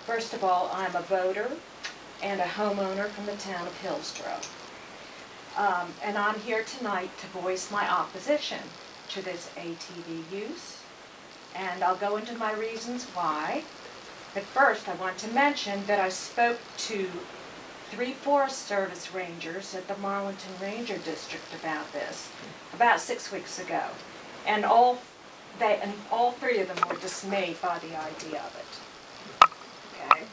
First of all, I'm a voter and a homeowner from the town of Hillsborough. And I'm here tonight to voice my opposition to this ATV use. And I'll go into my reasons why. But first, I want to mention that I spoke to 3 Forest Service rangers at the Marlinton Ranger District about this about 6 weeks ago. And all 3 of them were dismayed by the idea of it. Okay.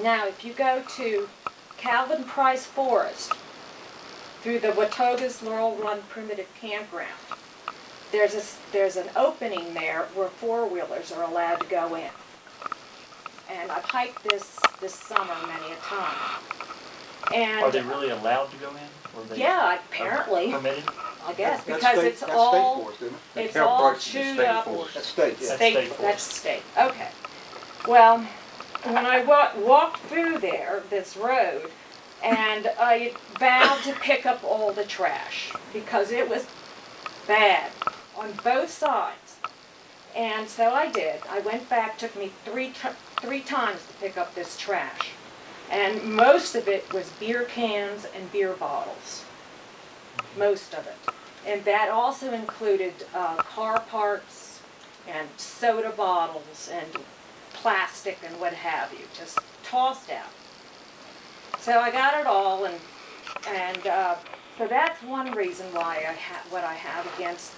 Now, if you go to Calvin Price Forest through the Watoga's Laurel Run Primitive Campground, there's an opening there where 4-wheelers are allowed to go in. And I've hiked this summer many a time. And are they really allowed to go in? Or they yeah, apparently. Permitted? I guess, That's because state, it's that's all state forest, isn't it? it's all chewed up. That's state, yeah. State That's forest. state. Okay. Well, when I walked through there, this road, and I vowed to pick up all the trash because it was bad on both sides. And so I did. I went back. Took me three times to pick up this trash, and most of it was beer cans and beer bottles. Most of it. And that also included car parts and soda bottles and plastic and what have you, just tossed out. So I got it all, and so that's one reason why I have against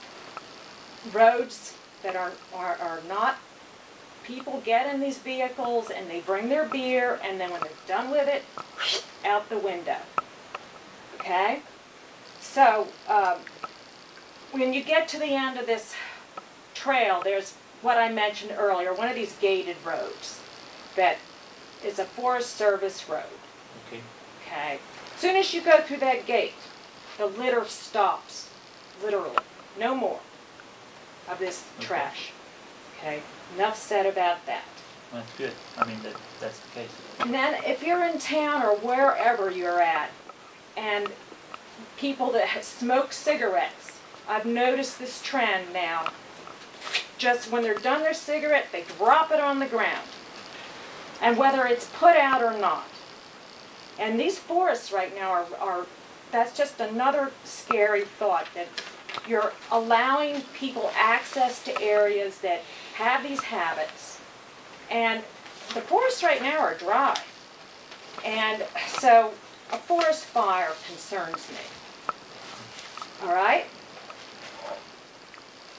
roads that are not. People get in these vehicles and they bring their beer, and then when they're done with it, out the window. Okay? So, when you get to the end of this trail, there's what I mentioned earlier, one of these gated roads that is a Forest Service road. Okay. Okay. As soon as you go through that gate, the litter stops, literally. No more of this trash. Okay. Enough said about that. Well, that's good. I mean, that's the case. And then if you're in town or wherever you're at, and people that smoke cigarettes, I've noticed this trend now. Just when they're done their cigarette, they drop it on the ground. And whether it's put out or not. And these forests right now that's just another scary thought, that you're allowing people access to areas that have these habits. And the forests right now are dry. And so a forest fire concerns me. All right?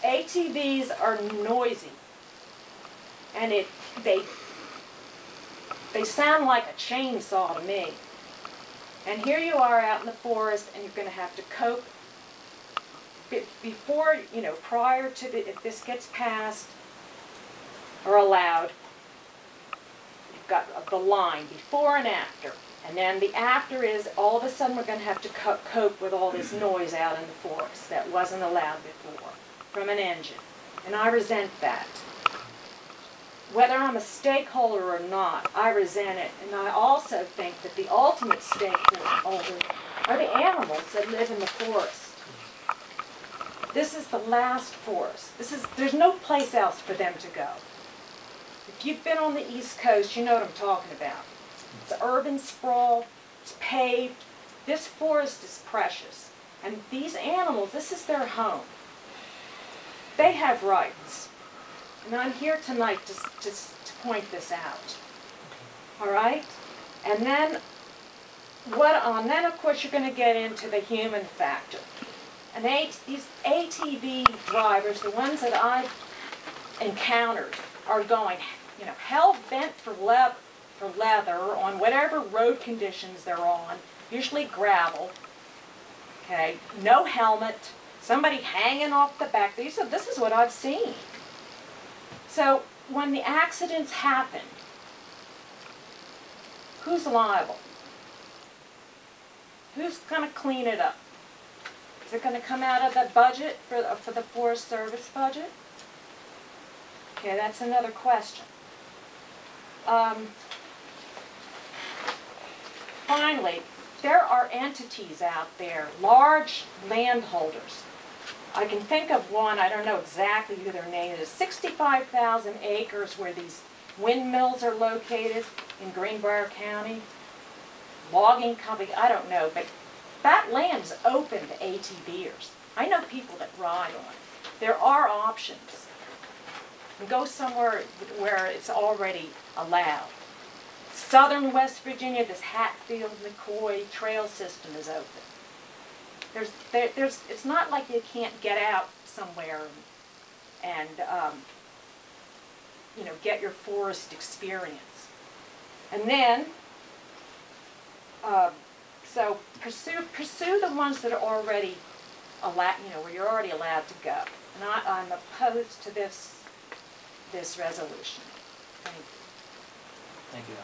ATVs are noisy. And they sound like a chainsaw to me. And here you are out in the forest, and you're going to have to cope before, prior to if this gets passed or allowed. You've got the line before and after. And then the after is all of a sudden we're going to have to cope with all this noise out in the forest that wasn't allowed before from an engine. And I resent that. Whether I'm a stakeholder or not, I resent it. And I also think that the ultimate stakeholder are the animals that live in the forest. This is the last forest. There's no place else for them to go. If you've been on the East Coast, you know what I'm talking about. It's urban sprawl, it's paved. This forest is precious. And these animals, this is their home. They have rights. And I'm here tonight to point this out. All right? And then, then of course you're going to get into the human factor. And these ATV drivers, the ones that I've encountered, are going, hell-bent for leather on whatever road conditions they're on, usually gravel, okay, no helmet, somebody hanging off the back. This is what I've seen. So when the accidents happen, who's liable? Who's going to clean it up? Is it going to come out of the budget for the Forest Service budget? Okay, that's another question. Finally, there are entities out there, large landholders, I can think of one, I don't know exactly who their name is, 65,000 acres where these windmills are located in Greenbrier County. Logging company, I don't know, but that land's open to ATVers. I know people that ride on it. There are options. And go somewhere where it's already allowed. Southern West Virginia, this Hatfield-McCoy trail system is open. It's not like you can't get out somewhere and you know, get your forest experience. And then, so pursue the ones that are already allowed, you know, where you're already allowed to go. And I'm opposed to this resolution. Thank you. Thank you.